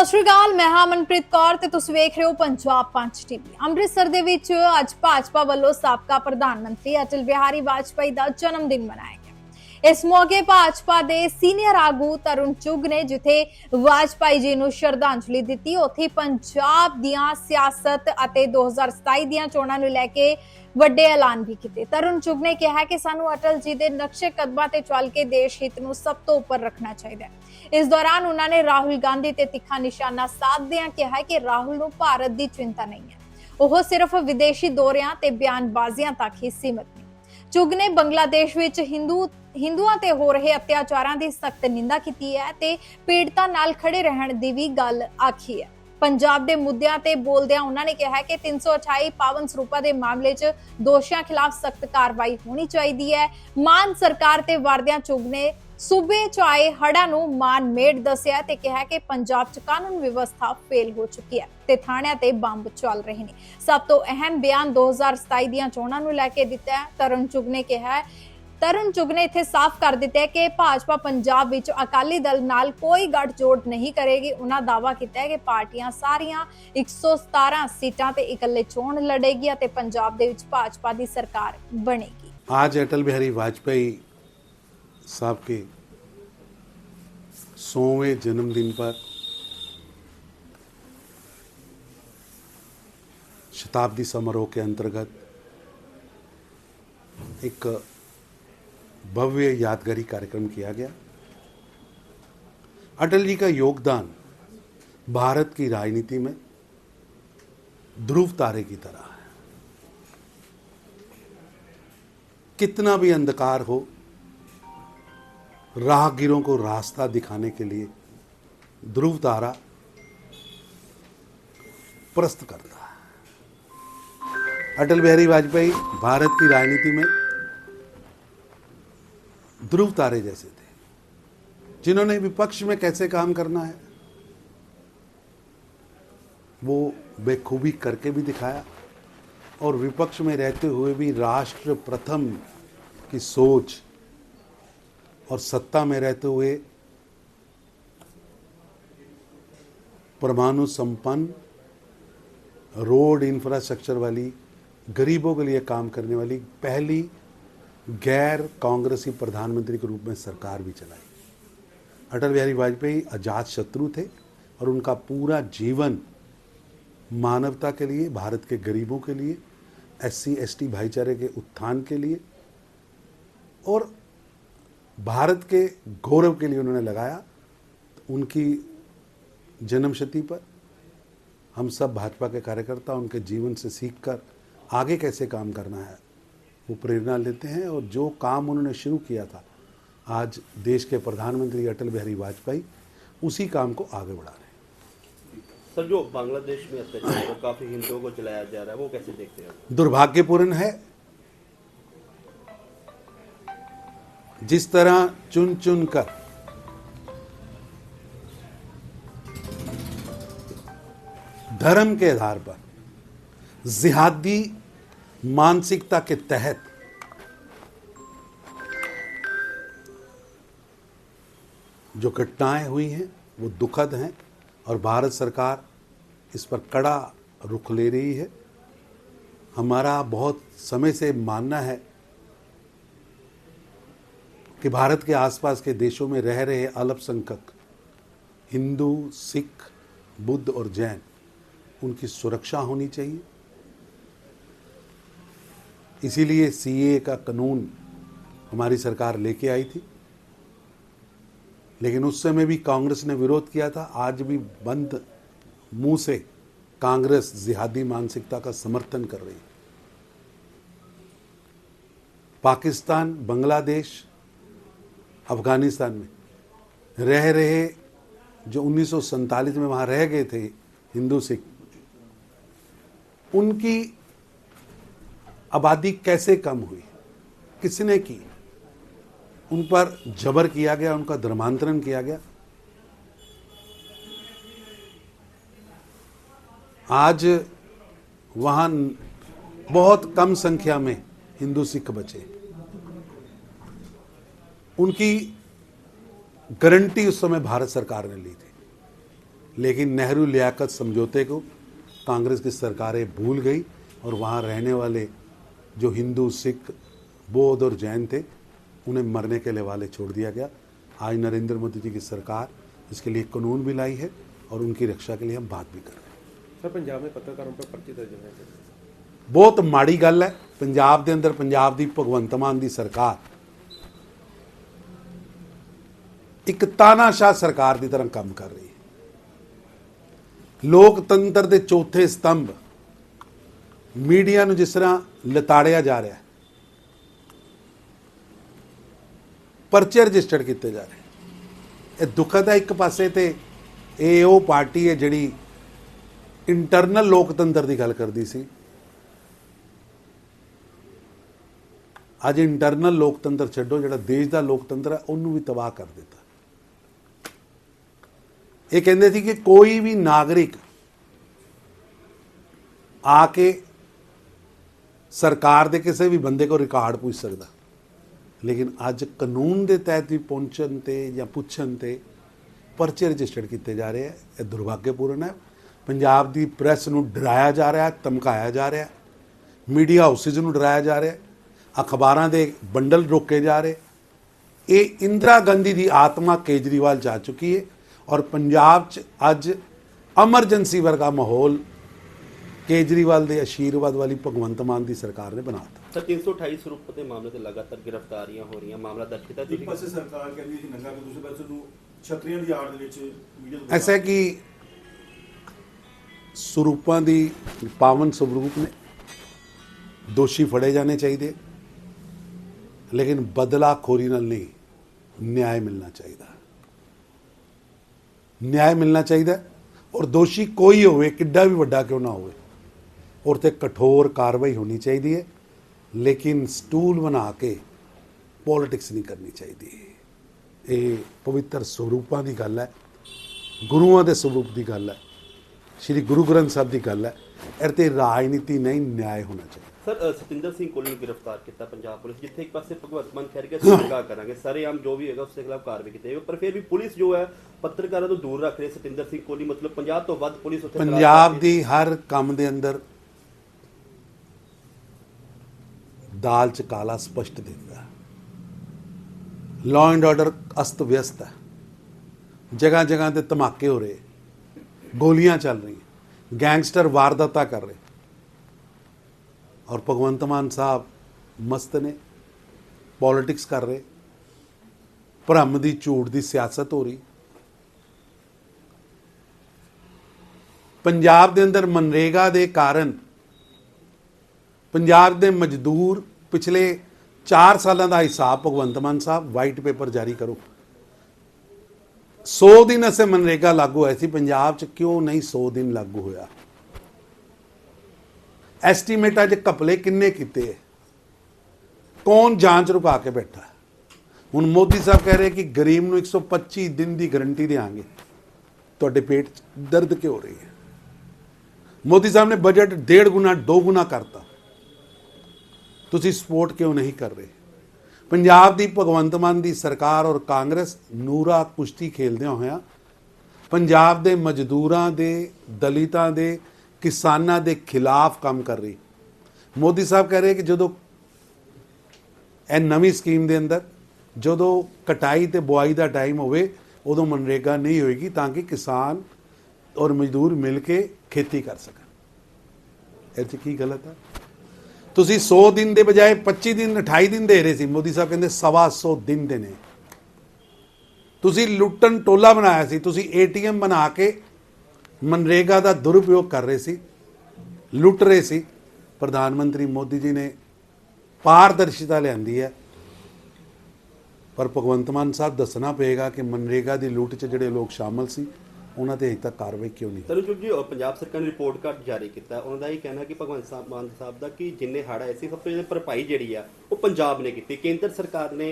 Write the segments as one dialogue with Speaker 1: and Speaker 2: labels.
Speaker 1: ਸਤਿ ਸ਼੍ਰੀ ਅਕਾਲ, ਮੈਂ ਹਾਂ ਮਨਪ੍ਰੀਤ ਕੌਰ ਤੇ ਤੁਸੀਂ ਵੇਖ ਰਹੇ ਹੋ ਪੰਜਾਬ ਪੰਜ ਟੀਵੀ। ਅੰਮ੍ਰਿਤਸਰ ਦੇ ਵਿੱਚ ਅੱਜ ਭਾਜਪਾ ਵੱਲੋਂ ਸਾਬਕਾ ਪ੍ਰਧਾਨ ਮੰਤਰੀ ਅਟਲ ਬਿਹਾਰੀ ਵਾਜਪੇਈ ਦਾ ਜਨਮ ਦਿਨ ਮਨਾਇਆ ਗਿਆ। ਇਸ ਮੌਕੇ ਭਾਜਪਾ ਦੇ ਸੀਨੀਅਰ ਆਗੂ ਤਰੁਣ ਚੁੱਗ ਨੇ ਜਿੱਥੇ ਵਾਜਪੇਈ ਜੀ ਨੂੰ ਸ਼ਰਧਾਂਜਲੀ ਦਿੱਤੀ, ਉੱਥੇ ਪੰਜਾਬ ਦੀਆਂ ਸਿਆਸਤ ਅਤੇ 2027 ਦੀਆਂ ਚੋਣਾਂ ਨੂੰ ਲੈ ਕੇ ਵੱਡੇ ਐਲਾਨ ਵੀ ਕੀਤੇ। ਤਰੁਣ ਚੁੱਗ ਨੇ ਕਿਹਾ ਕਿ ਸਾਨੂੰ ਅਟਲ ਜੀ ਦੇ ਨਕਸ਼ੇ ਕਦਮਾਂ ਤੇ ਚੱਲ ਕੇ ਦੇਸ਼ ਹਿੱਤ ਨੂੰ ਸਭ ਤੋਂ ਉੱਪਰ ਰੱਖਣਾ ਚਾਹੀਦਾ ਹੈ। ਇਸ ਦੌਰਾਨ ਉਹਨਾਂ ਨੇ ਰਾਹੁਲ ਗਾਂਧੀ ਤੇ ਤਿੱਖਾ ਨਿਸ਼ਾਨਾ ਸਾਧਦਿਆਂ ਕਿਹਾ ਕਿ ਰਾਹੁਲ ਨੂੰ ਭਾਰਤ ਦੀ ਚਿੰਤਾ ਨਹੀਂ ਹੈ, ਉਹ ਸਿਰਫ ਵਿਦੇਸ਼ੀ ਦੌਰਿਆਂ ਤੇ ਬਿਆਨਬਾਜ਼ੀਆਂ ਤੱਕ ਹੀ ਸੀਮਿਤ ਨੇ। ਚੁੱਗ ਨੇ ਬੰਗਲਾਦੇਸ਼ ਵਿੱਚ ਹਿੰਦੂਆਂ ਤੇ ਹੋ ਰਹੇ ਅਤਿਆਚਾਰਾਂ ਦੀ ਸਖਤ ਨਿੰਦਾ ਕੀਤੀ ਹੈ ਤੇ ਪੀੜਤਾਂ ਨਾਲ ਖੜੇ ਰਹਿਣ ਦੀ ਵੀ ਗੱਲ ਆਖੀ ਹੈ। ਪੰਜਾਬ ਦੇ ਮੁੱਦਿਆਂ ਤੇ ਬੋਲਦਿਆਂ ਉਹਨਾਂ ਨੇ ਕਿਹਾ ਕਿ 328 ਪਾਵਨ ਸਰੂਪਾਂ ਦੇ ਮਾਮਲੇ 'ਚ ਦੋਸ਼ੀਆਂ ਖਿਲਾਫ ਸਖਤ ਕਾਰਵਾਈ ਹੋਣੀ ਚਾਹੀਦੀ ਹੈ। ਮਾਨ ਸਰਕਾਰ ਤੇ ਵਰਦਿਆਂ ਚੁੱਗ ਨੇ ਸੂਬੇ 'ਚ ਆਏ ਹੜ੍ਹਾਂ ਨੂੰ ਮਾਨਮੇਡ ਦੱਸਿਆ ਤੇ ਕਿਹਾ ਕਿ ਪੰਜਾਬ 'ਚ ਕਾਨੂੰਨ ਵਿਵਸਥਾ ਫੇਲ ਹੋ ਚੁੱਕੀ ਹੈ ਤੇ ਥਾਣਿਆਂ ਤੇ ਬੰਬ ਚੱਲ ਰਹੇ ਨੇ। ਸਭ ਤੋਂ ਅਹਿਮ ਬਿਆਨ 2027 ਦੀਆਂ ਚੋਣਾਂ ਨੂੰ ਲੈ ਕੇ ਦਿੱਤਾ ਹੈ। ਤਰੁਣ ਚੁੱਗ ਨੇ ਇੱਥੇ ਸਾਫ਼ ਕਰ ਦਿੱਤਾ ਹੈ ਕਿ ਭਾਜਪਾ ਪੰਜਾਬ ਵਿੱਚ ਅਕਾਲੀ ਦਲ ਨਾਲ ਕੋਈ ਗੱਠਜੋੜ ਨਹੀਂ ਕਰੇਗੀ। ਉਹਨਾਂ ਦਾਅਵਾ ਕੀਤਾ ਹੈ ਕਿ ਪਾਰਟੀਆਂ ਸਾਰੀਆਂ 117 ਸੀਟਾਂ ਤੇ ਇਕੱਲੇ ਚੋਣ ਲੜੇਗੀ ਅਤੇ ਪੰਜਾਬ ਦੇ ਵਿੱਚ ਭਾਜਪਾ ਦੀ ਸਰਕਾਰ ਬਣੇਗੀ।
Speaker 2: आज अटल बिहारी वाजपेयी साहब के 100वें जन्मदिन पर शताब्दी समारोह के अंतर्गत एक भव्य यादगारी कार्यक्रम किया गया। अटल जी का योगदान भारत की राजनीति में ध्रुव तारे की तरह है। कितना भी अंधकार हो, राहगीरों को रास्ता दिखाने के लिए ध्रुव तारा प्रस्त करता है। अटल बिहारी वाजपेयी भारत की राजनीति में ध्रुव तारे जैसे थे, जिन्होंने विपक्ष में कैसे काम करना है वो बेखूबी करके भी दिखाया और विपक्ष में रहते हुए भी राष्ट्र प्रथम की सोच और सत्ता में रहते हुए परमाणु संपन्न रोड इंफ्रास्ट्रक्चर वाली, गरीबों के लिए काम करने वाली पहली गैर कांग्रेसी प्रधानमंत्री के रूप में सरकार भी चलाई। अटल बिहारी वाजपेयी अजात शत्रु थे और उनका पूरा जीवन मानवता के लिए, भारत के गरीबों के लिए, SC/ST भाईचारे के उत्थान के लिए और भारत के गौरव के लिए उन्होंने लगाया। उनकी जन्मशती पर हम सब भाजपा के कार्यकर्ता उनके जीवन से सीखकर आगे कैसे काम करना है वो प्रेरणा लेते हैं और जो काम उन्होंने शुरू किया था, आज देश के प्रधानमंत्री अटल बिहारी वाजपेयी उसी काम को आगे बढ़ा रहे हैं।
Speaker 3: सर, जो बांग्लादेश में अत्याचार काफी हिंदुओं को चलाया जा रहा है, वो कैसे देखते हैं?
Speaker 2: दुर्भाग्यपूर्ण है। जिस तरह चुन चुन कर धर्म के आधार पर जिहादी मानसिकता के तहत जो घटनाएं हुई हैं वो दुखद हैं और भारत सरकार इस पर कड़ा रुख ले रही है। हमारा बहुत समय से मानना है कि भारत के आसपास के देशों में रह रहे अल्पसंख्यक हिंदू, सिख, बुद्ध और जैन, उनकी सुरक्षा होनी चाहिए। इसीलिए CAA का कानून हमारी सरकार लेके आई थी, लेकिन उस समय भी कांग्रेस ने विरोध किया था। आज भी बंद मुंह से कांग्रेस जिहादी मानसिकता का समर्थन कर रही है। पाकिस्तान, बांग्लादेश, अफगानिस्तान में रह रहे जो 1947 में वहाँ रह गए थे हिंदू सिख, उनकी आबादी कैसे कम हुई, किसने की? उन पर जबर किया गया, उनका धर्मांतरण किया गया। आज वहाँ बहुत कम संख्या में हिंदू सिख बचे। उनकी गारंटी उस समय भारत सरकार ने ली थी लेकिन नेहरू लियाकत समझौते को कांग्रेस की सरकारें भूल गई और वहाँ रहने वाले जो हिंदू, सिख, बौद्ध और जैन थे उन्हें मरने के हवाले छोड़ दिया गया। आज नरेंद्र मोदी जी की सरकार इसके लिए कानून भी लाई है और उनकी रक्षा के लिए हम बात भी कर रहे हैं।
Speaker 4: सर पंजाब में पत्रकारों पर पर्चे दर्ज हुए थे।
Speaker 2: बहुत माड़ी गल है। पंजाब के अंदर पंजाब की भगवंत मान की सरकार एक तानाशाह सरकार की तरह काम कर रही है। लोकतंत्र के चौथे स्तंभ मीडिया जिस तरह लताड़िया जा रहा है, परचे रजिस्टर्ड किए जा रहे हैं, यह दुखद है। एक पासे ते ये वो पार्टी है जिहड़ी इंटरनल लोकतंत्र की गल करती सी, अज इंटरनल लोकतंत्र छड्डो, जिहड़ा देश का लोकतंत्र है उन्होंने भी तबाह कर दिता। ये कहते थे कि कोई भी नागरिक आके सरकार के किसी भी बंदे को रिकॉर्ड पूछ सकता, लेकिन अज कानून के तहत भी पहुँचन ते या पुछन ते परचे रजिस्टर्ड किए जा रहे हैं। यह दुर्भाग्यपूर्ण है। पंजाब की प्रैस नूं डराया जा रहा है, धमकाया जा रहा है, मीडिया हाउसिज नूं डराया जा रहा है, अखबारां दे बंडल रोके जा रहे। ये इंदिरा गांधी की आत्मा केजरीवाल जा चुकी है और पंजाब च अज एमरजेंसी वर्गा माहौल केजरीवाल के आशीर्वाद वाली भगवंत मान की सरकार ने बनाता।
Speaker 3: सर 328 स्वरूप के मामले से लगातार गिरफ्तारियां हो रही हैं, मामला दर्ज किया।
Speaker 5: एक पासे सरकार कहती है नंगा, दूसरे पासे ਨੂੰ ਛਤਰੀਆਂ ਦੀ ਆੜ ਦੇ ਵਿੱਚ ਮੀਡੀਆ ਤੋਂ
Speaker 2: ऐसा है कि स्वरूपों की पावन स्वरूप ने दोषी फड़े जाने चाहिए, लेकिन बदलाखोरी नाल नहीं, न्याय मिलना चाहिए। न्याय मिलना चाहिए और दोषी कोई होवे, किड्डा भी वड्डा क्यों ना होवे, और ते कठोर कार्रवाई होनी चाहिए, लेकिन स्टूल बना के पॉलिटिक्स नहीं करनी चाहिए। ये पवित्र स्वरूपों की गल है, गुरुओं के स्वरूप की गल है, श्री गुरु ग्रंथ साहब की गल है। इहते राजनीति नहीं, न्याय होना चाहिए।
Speaker 3: सर सतिंदर सिंह कोहली ਨੂੰ गिरफ्तार किया पंजाब पुलिस, जिथे एक पासे भगवंत मान कह रही है सरकार करांगे, सरेआम जो भी होगा उसके खिलाफ कार्रवाई की जाएगी, पर फिर भी पुलिस जो है पत्रकारों तो दूर रख रही है। सतिंदर सिंह कोहली मतलब 50 तो ਵੱਧ पुलिस उत्थे
Speaker 2: पंजाब की हर काम के अंदर दाल च काला स्पष्ट दिखता है। लॉ एंड ऑर्डर अस्त व्यस्त है, जगह जगह ते धमाके हो रहे, गोलियां चल रही, गैंगस्टर वारदात कर रहे, और भगवंत मान साहब मस्त ने, पॉलिटिक्स कर रहे, भ्रम की झूठ की सियासत हो रही। पंजाब के अंदर मनरेगा के कारण पंजाब के मजदूर पिछले 4 सालों का हिसाब भगवंत मान साहब वाइट पेपर जारी करो। 100 दिन असे मनरेगा लागू होया सी पंजाब च, क्यों नहीं 100 दिन लागू होया? एस्टीमेटा च घपले किन्ने कीते, कौन जांच रुका के बैठा? हुण मोदी साहब कह रहे कि गरीब नूं 125 दिन की गारंटी देंगे, तुहाडे पेट च दर्द क्यों हो रही है? मोदी साहब ने बजट 1.5 गुना 2 गुना करता, तुसी सपोर्ट क्यों नहीं कर रहे? पंजाब की भगवंत मान की सरकार और कांग्रेस नूरा कुश्ती खेलदे होया पंजाब के मजदूरों के, दलितों के, किसानों के खिलाफ काम कर रही। मोदी साहब कह रहे कि जो ए नवी स्कीम के अंदर जो कटाई ते बुआई का टाइम होवे उदों मनरेगा नहीं होएगी, ताकि किसान और मजदूर मिल के खेती कर सकन। इह की गलत है? तुसी 100 दिन के बजाय 25 दिन 28 दिन दे रहे सी, मोदी साहब कहते 125 दिन देने। तुसी लुट्टन टोला बनाया सी, तुसी ATM बना के मनरेगा का दुरुपयोग कर रहे सी, लुट रहे सी। प्रधानमंत्री मोदी जी ने पारदर्शिता लियांदी है, पर भगवंत मान साहब दसना पेगा कि मनरेगा की लुट च जिहड़े लोग शामिल सी उन्होंने अजे तक कार्रवाई क्यों नहीं?
Speaker 3: सर जी पंजाब सरकार ने रिपोर्ट कार्ड जारी किया, उन्होंने यह कहना कि भगवंत मान साहब का कि जिन्ने हड़ आए सी सब तो भरपाई जी है वो पंजाब ने की, केंद्र सरकार ने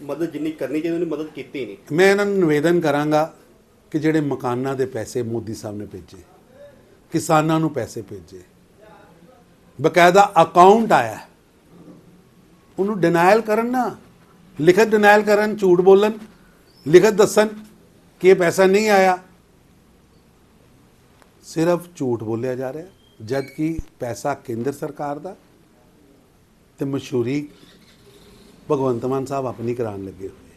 Speaker 3: मदद जिन्नी करनी चाहिए उन्होंने मदद की नहीं।
Speaker 2: मैं इन्होंने निवेदन करांगा कि जिहड़े मकानां दे पैसे मोदी साहब ने भेजे, किसानां नूं पैसे भेजे, बकायदा अकाउंट आया, उन्होंने डिनायल करन ना, लिखत डिनायल करन, झूठ बोलन, लिखत दसन कि ये पैसा नहीं आया। ਸਿਰਫ ਝੂਠ ਬੋਲਿਆ ਜਾ ਰਿਹਾ ਜਦ ਕਿ ਪੈਸਾ ਕੇਂਦਰ ਸਰਕਾਰ ਦਾ ਤੇ ਮਸ਼ਹੂਰੀ ਭਗਵੰਤ ਮਾਨ ਸਾਹਿਬ ਆਪਣੀ ਕਰਾਉਣ ਲੱਗੇ ਹੋਏ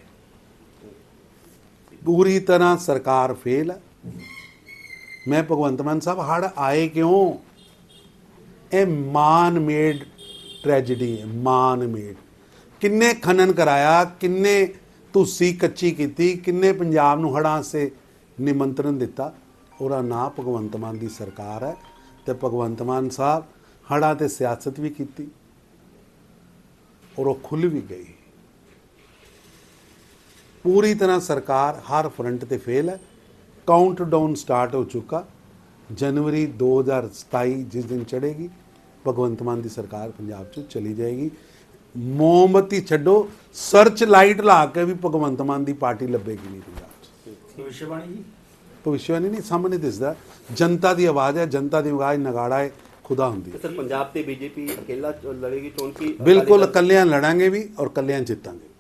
Speaker 2: ਪੂਰੀ ਤਰ੍ਹਾਂ ਸਰਕਾਰ ਫੇਲ ਹੈ। ਮੈਂ ਭਗਵੰਤ ਮਾਨ ਸਾਹਿਬ ਹੜ ਆਏ ਕਿਉਂ? ਇਹ ਮਾਨ ਮੇਡ ਟ੍ਰੈਜੇਡੀ ਹੈ, ਮਾਨ ਮੇਡ। ਕਿੰਨੇ ਖਨਨ ਕਰਾਇਆ, ਕਿੰਨੇ ਤੁਸੀਂ ਕੱਚੀ ਕੀਤੀ, ਕਿੰਨੇ ਪੰਜਾਬ ਨੂੰ ਹੜ੍ਹਾਂ ਸੇ ਨਿਮੰਤਰਣ ਦਿੱਤਾ। ਉਹਦਾ ਨਾਂ ਭਗਵੰਤ ਮਾਨ ਦੀ ਸਰਕਾਰ ਹੈ ਤੇ ਭਗਵੰਤ ਮਾਨ ਸਾਹਿਬ ਹੜ੍ਹਾਂ ਤੇ ਸਿਆਸਤ ਵੀ ਕੀਤੀ ਔਰ ਉਹ ਖੁੱਲ੍ਹ ਵੀ ਗਈ। ਪੂਰੀ ਤਰ੍ਹਾਂ ਸਰਕਾਰ ਹਰ ਫਰੰਟ ਤੇ ਫੇਲ ਹੈ। ਕਾਊਂਟਡਾਊਨ ਸਟਾਰਟ ਹੋ ਚੁੱਕਾ। जनवरी 2027 जिस दिन चढ़ेगी भगवंत मान की सरकार पंजाब च चली जाएगी। मोमबत्ती छड्डो, सर्च लाइट ला के भी भगवंत मान की पार्टी लभेगी नहीं पंजाब च।
Speaker 5: भविष्यवाणी जी
Speaker 2: भविष्यवाणी नहीं, सामने दिसदा। जनता की आवाज़ है, जनता की आवाज़ नगाड़ा है खुदा होंगी।
Speaker 3: सर पंजाब से बीजेपी अकेला लड़ेगी चोन की?
Speaker 2: बिल्कुल कल्याण लड़ांगे भी और कल्याण जितांगे।